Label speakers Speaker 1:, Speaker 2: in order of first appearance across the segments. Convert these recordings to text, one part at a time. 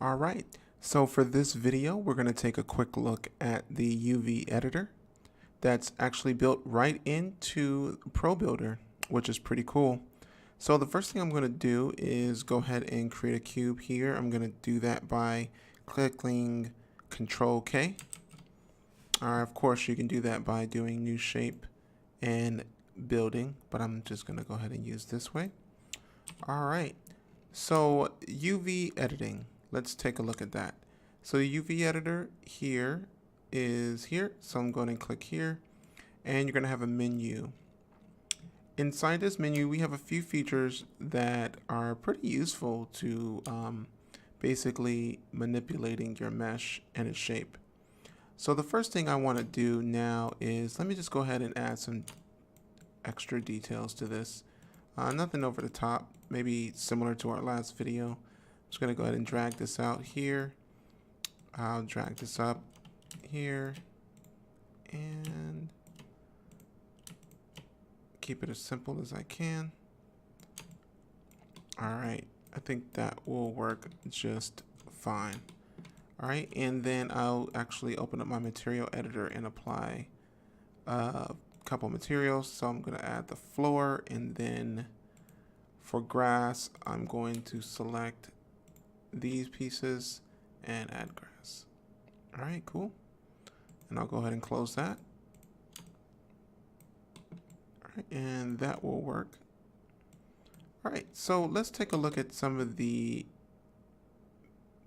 Speaker 1: All right, so for this video, we're going to take a quick look at the UV editor that's actually built right into Probuilder, which is pretty cool. So the first thing I'm going to do is go ahead and create a cube here. I'm going to do that by clicking Control K. Of course, you can do that by doing new shape and building, but I'm just going to go ahead and use this way. All right, so UV editing. Let's take a look at that. So the UV editor here is here. So I'm going to click here and you're going to have a menu. Inside this menu, we have a few features that are pretty useful to basically manipulating your mesh and its shape. So the first thing I want to do now is, let me just go ahead and add some extra details to this. Nothing over the top, maybe similar to our last video. I'm just going to go ahead and drag this out here. I'll drag this up here and keep it as simple as I can. All right, I think that will work just fine. All right, and then I'll actually open up my material editor and apply a couple materials. So I'm going to add the floor, and then for grass, I'm going to select these pieces and add grass. All right, cool. And I'll go ahead and close that. All right, and that will work. All right, so let's take a look at some of the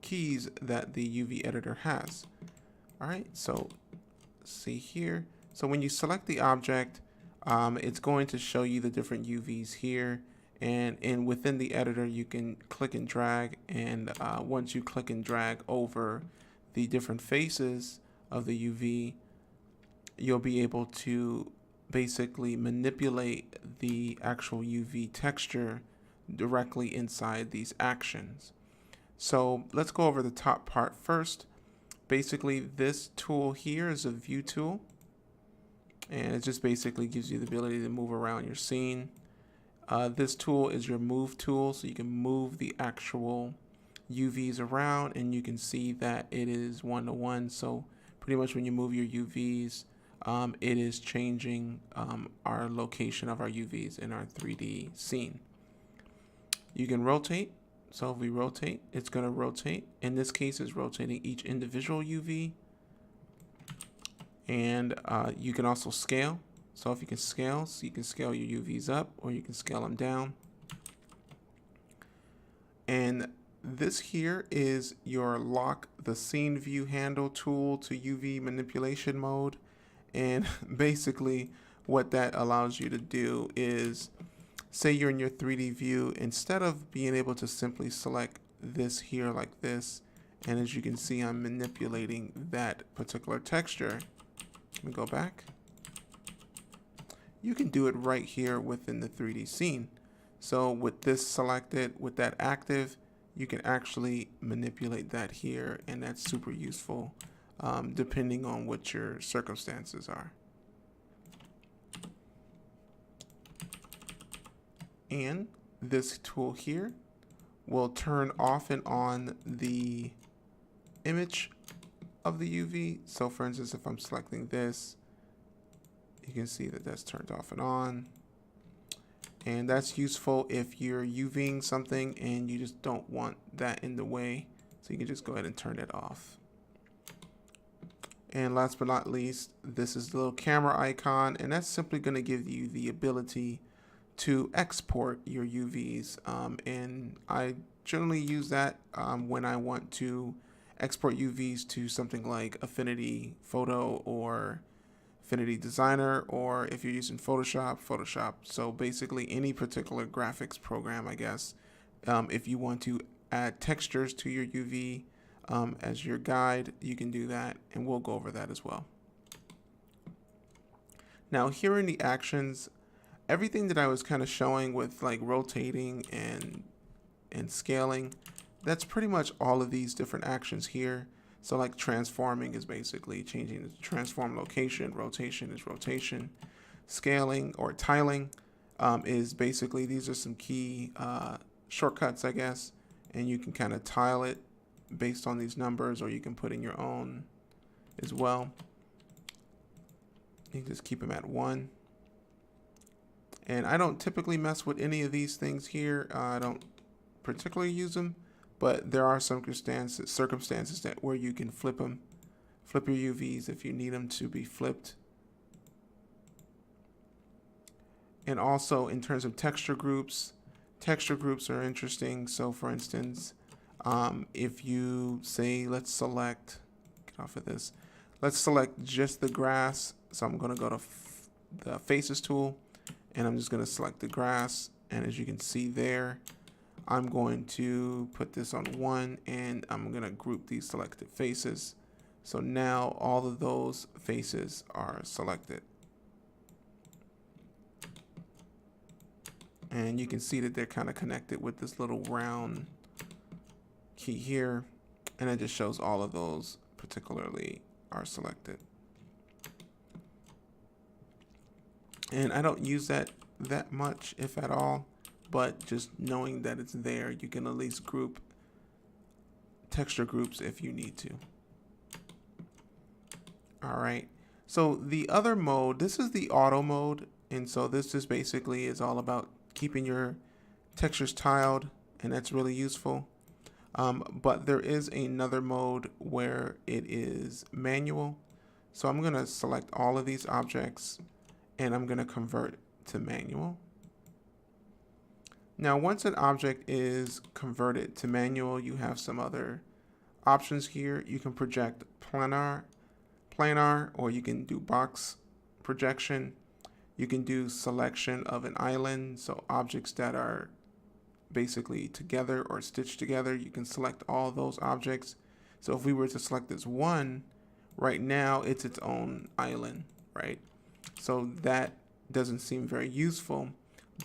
Speaker 1: keys that the UV editor has. All right, so see here. So when you select the object, it's going to show you the different UVs here. And within the editor, you can click and drag. And once you click and drag over the different faces of the UV, you'll be able to basically manipulate the actual UV texture directly inside these actions. So let's go over the top part first. Basically, this tool here is a view tool. And it just basically gives you the ability to move around your scene. This tool is your move tool, so you can move the actual UVs around and you can see that it is one-to-one. So pretty much when you move your UVs, it is changing our location of our UVs in our 3D scene. You can rotate. So if we rotate, it's going to rotate. In this case, it's rotating each individual UV. And you can also scale. So if you can scale, so you can scale your UVs up or you can scale them down. And this here is your lock the scene view handle tool to UV manipulation mode. And basically what that allows you to do is, say you're in your 3D view, instead of being able to simply select this here like this, and as you can see, I'm manipulating that particular texture. Let me go back. You can do it right here within the 3D scene. So with this selected, with that active, you can actually manipulate that here, and that's super useful depending on what your circumstances are. And this tool here will turn off and on the image of the UV. So for instance, if I'm selecting this, you can see that that's turned off and on. And that's useful if you're UVing something and you just don't want that in the way. So you can just go ahead and turn it off. And last but not least, this is the little camera icon, and that's simply going to give you the ability to export your UVs. And I generally use that when I want to export UVs to something like Affinity Photo or Affinity Designer, or if you're using Photoshop. So basically any particular graphics program, I guess, if you want to add textures to your UV as your guide, you can do that, and we'll go over that as well. Now here in the actions, everything that I was kind of showing with like rotating and scaling, that's pretty much all of these different actions here. So like transforming is basically changing the transform location, rotation is rotation, scaling or tiling is basically, these are some key shortcuts, I guess, and you can kind of tile it based on these numbers, or you can put in your own as well. You can just keep them at 1. And I don't typically mess with any of these things here. I don't particularly use them, but there are circumstances that where you can flip them, flip your UVs if you need them to be flipped. And also in terms of texture groups are interesting. So for instance, if you say, let's select, get off of this, let's select just the grass. So I'm going to go to the faces tool, and I'm just going to select the grass. And as you can see there, I'm going to put this on 1, and I'm going to group these selected faces. So now all of those faces are selected. And you can see that they're kind of connected with this little round key here. And it just shows all of those particularly are selected. And I don't use that much, if at all, but just knowing that it's there, you can at least group texture groups if you need to. All right. So the other mode, this is the auto mode. And so this just basically is all about keeping your textures tiled, and that's really useful. But there is another mode where it is manual. So I'm going to select all of these objects, and I'm going to convert to manual. Now, once an object is converted to manual, you have some other options here. You can project planar, or you can do box projection. You can do selection of an island, so objects that are basically together or stitched together. You can select all those objects. So if we were to select this one, right now it's its own island, right? So that doesn't seem very useful.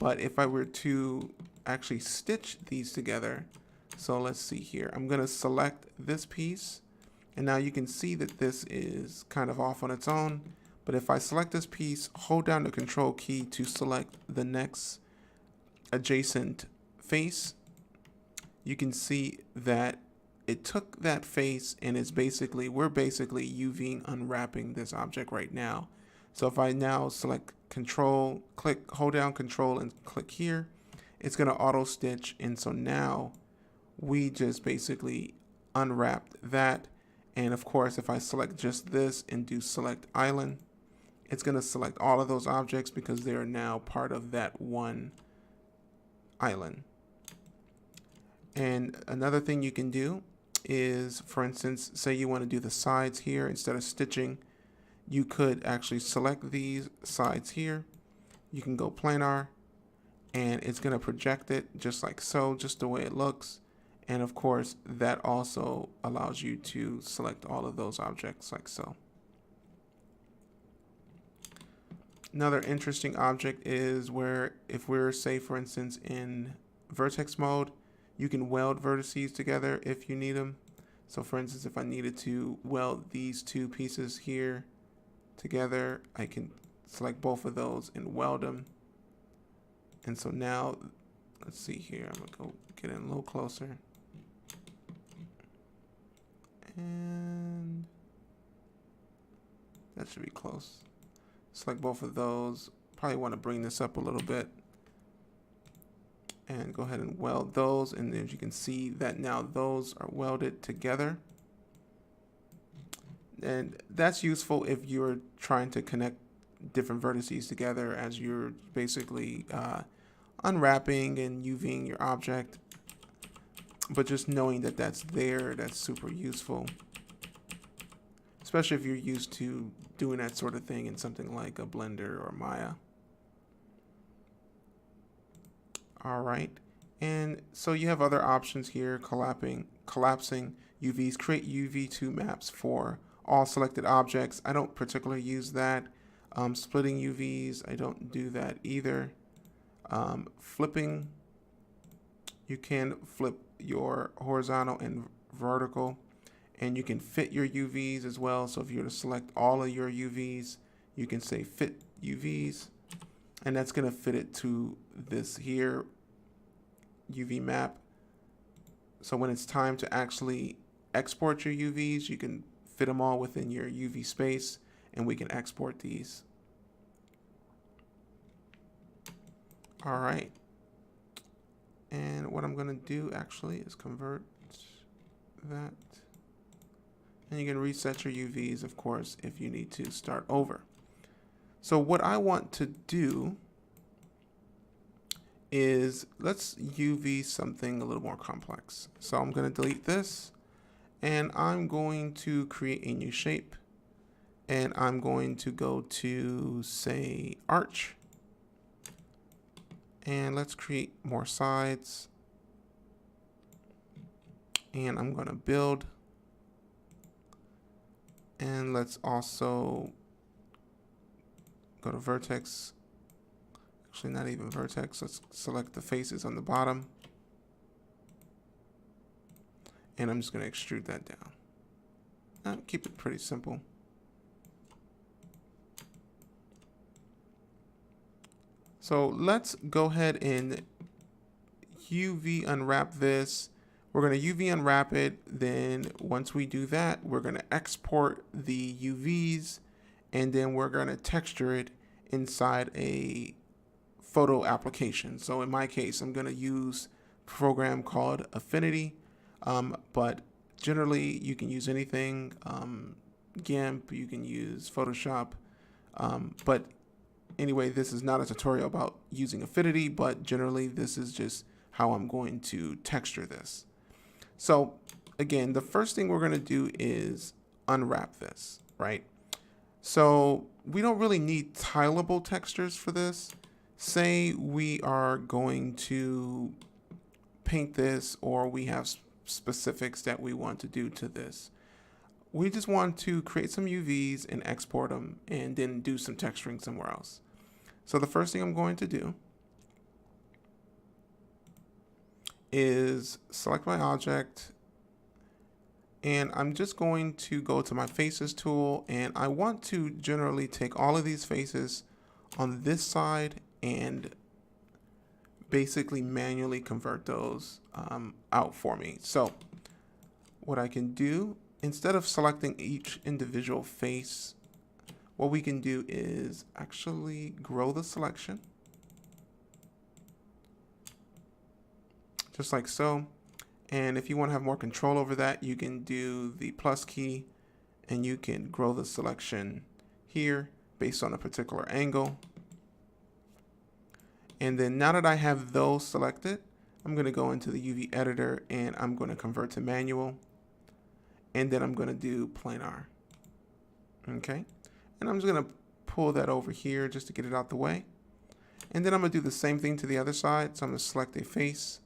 Speaker 1: But if I were to actually stitch these together, so let's see here, I'm going to select this piece, and now you can see that this is kind of off on its own. But if I select this piece, hold down the control key to select the next adjacent face, you can see that it took that face and we're basically UVing unwrapping this object right now. So if I now select control, hold down control and click here, it's going to auto stitch. And so now we just basically unwrapped that. And of course, if I select just this and do select island, it's going to select all of those objects because they are now part of that one island. And another thing you can do is, for instance, say you want to do the sides here instead of stitching, you could actually select these sides here. You can go planar, and it's going to project it just like so, just the way it looks. And of course, that also allows you to select all of those objects like so. Another interesting object is where if we're, say, for instance, in vertex mode, you can weld vertices together if you need them. So for instance, if I needed to weld these two pieces here together, I can select both of those and weld them. And so now, let's see here, I'm gonna go get in a little closer. And that should be close. Select both of those. Probably want to bring this up a little bit and go ahead and weld those. And as you can see that now those are welded together. And that's useful if you're trying to connect different vertices together as you're basically unwrapping and UVing your object. But just knowing that that's there, that's super useful. Especially if you're used to doing that sort of thing in something like a Blender or Maya. All right, and so you have other options here, collapsing UVs, create UV2 maps for all selected objects. I don't particularly use that. Splitting UVs, I don't do that either. Flipping, you can flip your horizontal and vertical, and you can fit your UVs as well. So if you were to select all of your UVs, you can say fit UVs, and that's going to fit it to this here UV map. So when it's time to actually export your UVs, you can fit them all within your UV space, and we can export these. All right. And what I'm going to do actually is convert that. And you can reset your UVs, of course, if you need to start over. So what I want to do is let's UV something a little more complex. So I'm going to delete this, and I'm going to create a new shape, and I'm going to go to, say, arch, and let's create more sides, and I'm going to build, and let's also go to vertex. Actually, not even vertex. Let's select the faces on the bottom. And I'm just going to extrude that down. Keep it pretty simple. So let's go ahead and UV unwrap this. We're going to UV unwrap it. Then once we do that, we're going to export the UVs, and then we're going to texture it inside a photo application. So in my case, I'm going to use a program called Affinity, but generally you can use anything. GIMP, you can use Photoshop, but anyway, this is not a tutorial about using Affinity, but generally this is just how I'm going to texture this. So again, the first thing we're going to do is unwrap this, right? So we don't really need tileable textures for this. Say we are going to paint this, or we have specifics that we want to do to this. We just want to create some UVs and export them, and then do some texturing somewhere else. So the first thing I'm going to do is select my object, and I'm just going to go to my faces tool, and I want to generally take all of these faces on this side and basically manually convert those out for me. So what I can do, instead of selecting each individual face, what we can do is actually grow the selection, just like so. And if you want to have more control over that, you can do the plus key, and you can grow the selection here based on a particular angle. And then now that I have those selected, I'm going to go into the UV editor, and I'm going to convert to manual, and then I'm going to do planar. Okay, and I'm just going to pull that over here just to get it out the way. And then I'm going to do the same thing to the other side. So I'm going to select a face,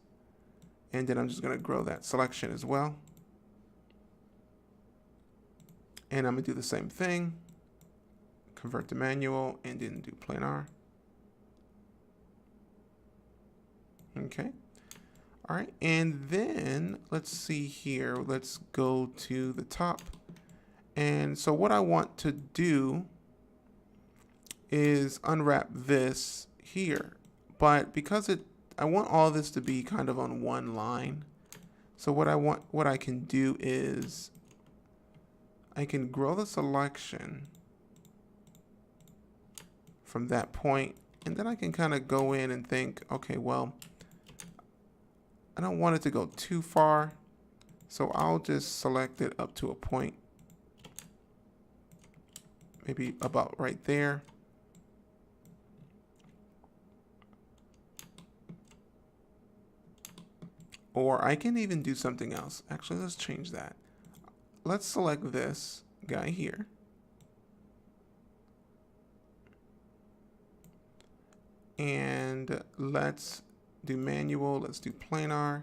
Speaker 1: and then I'm just going to grow that selection as well. And I'm going to do the same thing, convert to manual, and then do planar. Okay. All right. And then let's see here. Let's go to the top. And so what I want to do is unwrap this here. But because I want all this to be kind of on one line. So what I can do is I can grow the selection from that point, and then I can kind of go in and think, okay, well, I don't want it to go too far, so I'll just select it up to a point, maybe about right there. Or I can even do something else. Actually, let's change that. Let's select this guy here. And let's do manual, let's do planar,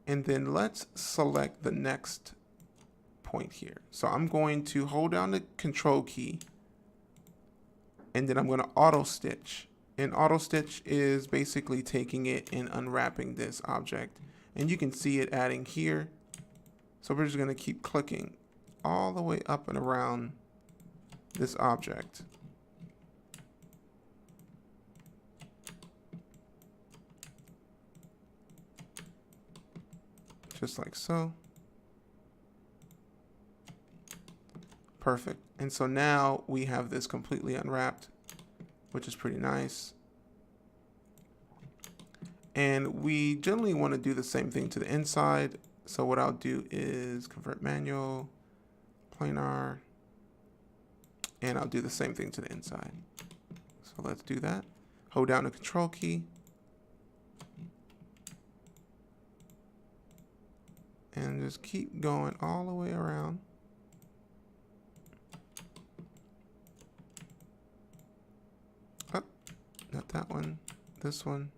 Speaker 1: and then let's select the next point here. So I'm going to hold down the control key, and then I'm going to auto stitch. And auto stitch is basically taking it and unwrapping this object, and you can see it adding here. So we're just going to keep clicking all the way up and around this object. Just like so. Perfect. And so now we have this completely unwrapped, which is pretty nice. And we generally want to do the same thing to the inside. So what I'll do is convert manual, planar, and I'll do the same thing to the inside. So let's do that. Hold down the control key. And just keep going all the way around. Oh, not that one, this one.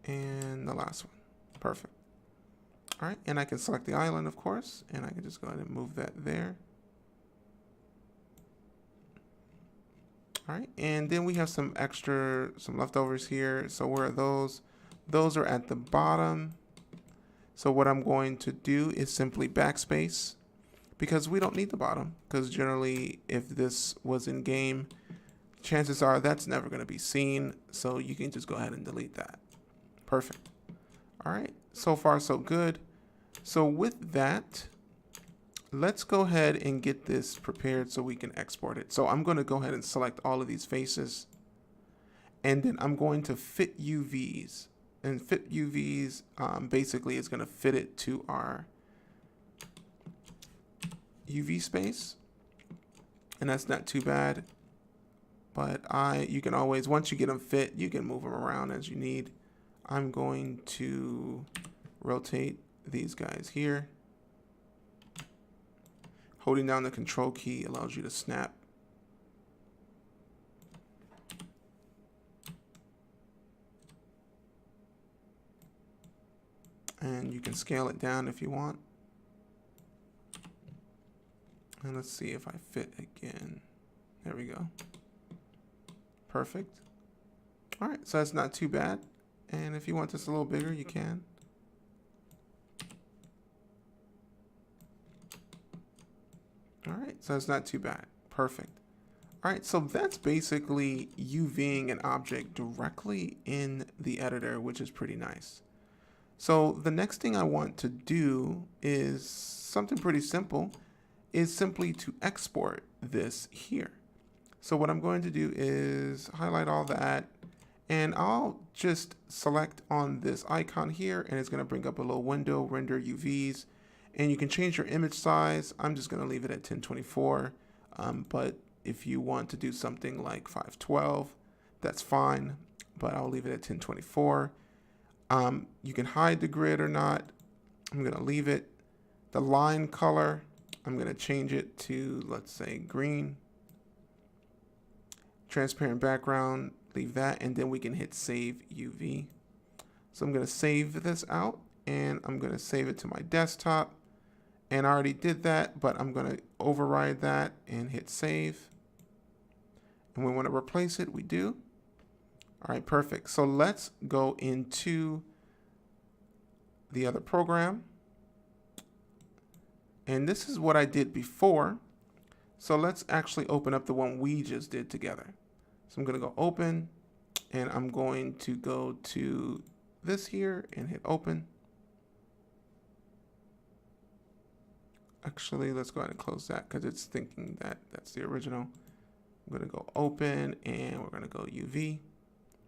Speaker 1: And the last one. Perfect. All right, and I can select the island, of course, and I can just go ahead and move that there. All right, and then we have some leftovers here. So where are those? Those are at the bottom. So what I'm going to do is simply backspace, because we don't need the bottom, because generally if this was in game, chances are that's never going to be seen. So you can just go ahead and delete that. Perfect. All right, so far so good. So with that, let's go ahead and get this prepared so we can export it. So I'm going to go ahead and select all of these faces, and then I'm going to fit UVs. And fit UVs basically is going to fit it to our UV space, and that's not too bad. But you can always, once you get them fit, you can move them around as you need. I'm going to rotate these guys here. Holding down the control key allows you to snap. And you can scale it down if you want. And let's see if I fit again. There we go. Perfect. All right, so that's not too bad. And if you want this a little bigger, you can. All right, so it's not too bad. Perfect. All right, so that's basically UVing an object directly in the editor, which is pretty nice. So the next thing I want to do is something pretty simple, is simply to export this here. So what I'm going to do is highlight all that, and I'll just select on this icon here, and it's going to bring up a little window, render UVs, and you can change your image size. I'm just going to leave it at 1024, but if you want to do something like 512, that's fine, but I'll leave it at 1024. You can hide the grid or not. I'm going to leave it. The line color, I'm going to change it to, let's say, green. Transparent background, leave that, and then we can hit save UV. So I'm going to save this out, and I'm going to save it to my desktop. And I already did that, but I'm going to override that and hit save. And we want to replace it, we do. All right, perfect. So let's go into the other program. And this is what I did before. So let's actually open up the one we just did together. So I'm going to go open, and I'm going to go to this here and hit open. Actually, let's go ahead and close that because it's thinking that that's the original. I'm going to go open, and we're going to go UV.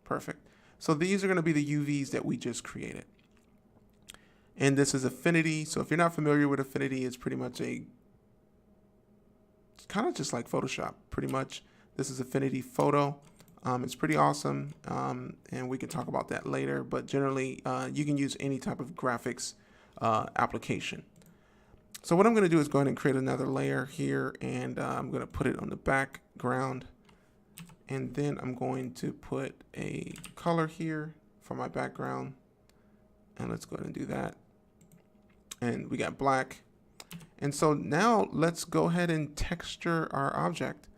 Speaker 1: Perfect. So these are going to be the UVs that we just created. And this is Affinity. So if you're not familiar with Affinity, it's pretty much it's kind of just like Photoshop, pretty much. This is Affinity Photo. It's pretty awesome, and we can talk about that later. But generally, you can use any type of graphics application. So what I'm going to do is go ahead and create another layer here, and I'm going to put it on the background. And then I'm going to put a color here for my background. And let's go ahead and do that. And we got black. And so now let's go ahead and texture our object.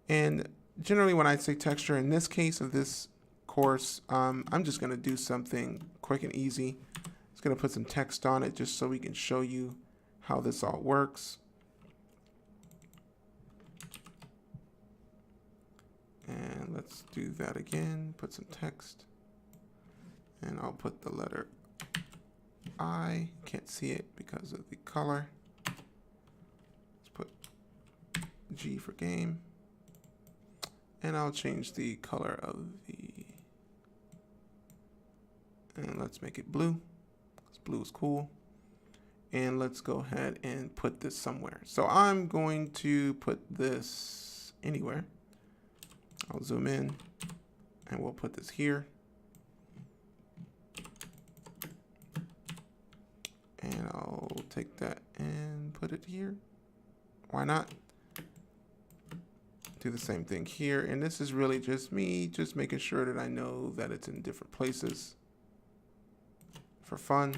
Speaker 1: And generally when I say texture, in this case of this course, I'm just going to do something quick and easy. It's going to put some text on it just so we can show you how this all works. And let's do that again, put some text. And I'll put the letter I, can't see it because of the color. G for game. And I'll change the color of and let's make it blue, because blue is cool. And let's go ahead and put this somewhere. So I'm going to put this anywhere. I'll zoom in and we'll put this here. And I'll take that and put it here. Why not? Do the same thing here. And this is really just me just making sure that I know that it's in different places for fun.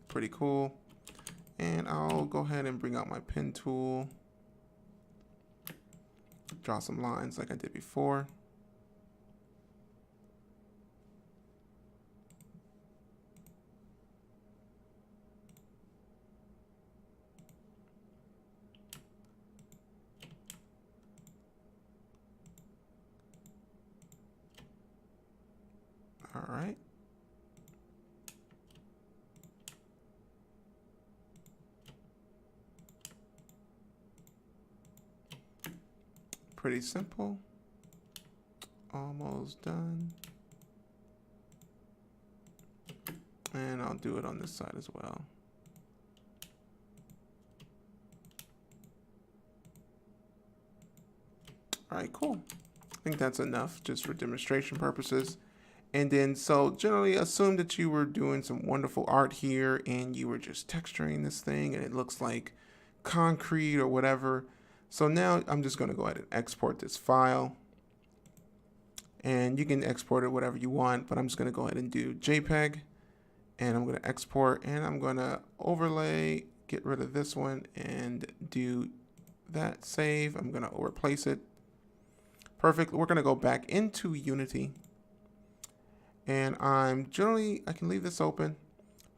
Speaker 1: Pretty cool. And I'll go ahead and bring out my pen tool. Draw some lines like I did before. All right. Pretty simple. Almost done. And I'll do it on this side as well. All right, cool. I think that's enough just for demonstration purposes. And then, so generally assume that you were doing some wonderful art here and you were just texturing this thing and it looks like concrete or whatever. So now I'm just going to go ahead and export this file. And you can export it whatever you want, but I'm just going to go ahead and do JPEG. And I'm going to export and I'm going to overlay, get rid of this one and do that, save. I'm going to replace it. Perfect. We're going to go back into Unity. And I can leave this open,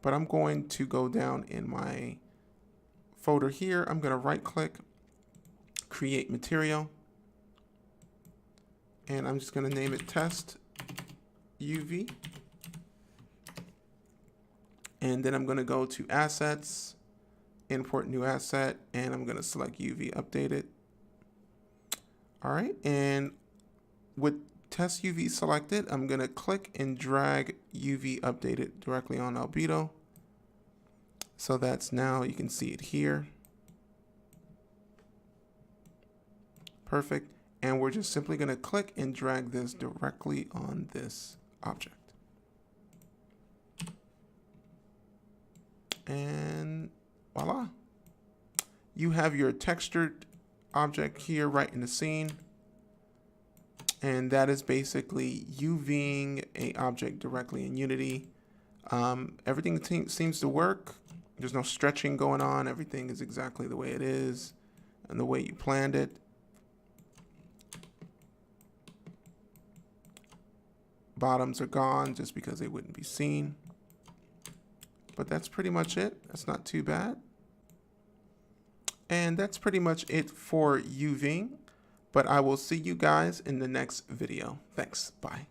Speaker 1: but I'm going to go down in my folder here. I'm going to right click, create material. And I'm just going to name it test UV. And then I'm going to go to assets, import new asset, and I'm going to select UV updated. All right. And with test UV selected, I'm going to click and drag UV updated directly on albedo. So that's now, you can see it here. Perfect. And we're just simply going to click and drag this directly on this object. And voila. You have your textured object here right in the scene. And that is basically UVing a object directly in Unity. Everything seems to work. There's no stretching going on. Everything is exactly the way it is and the way you planned it. Bottoms are gone just because they wouldn't be seen. But that's pretty much it. That's not too bad. And that's pretty much it for UVing. But I will see you guys in the next video. Thanks. Bye.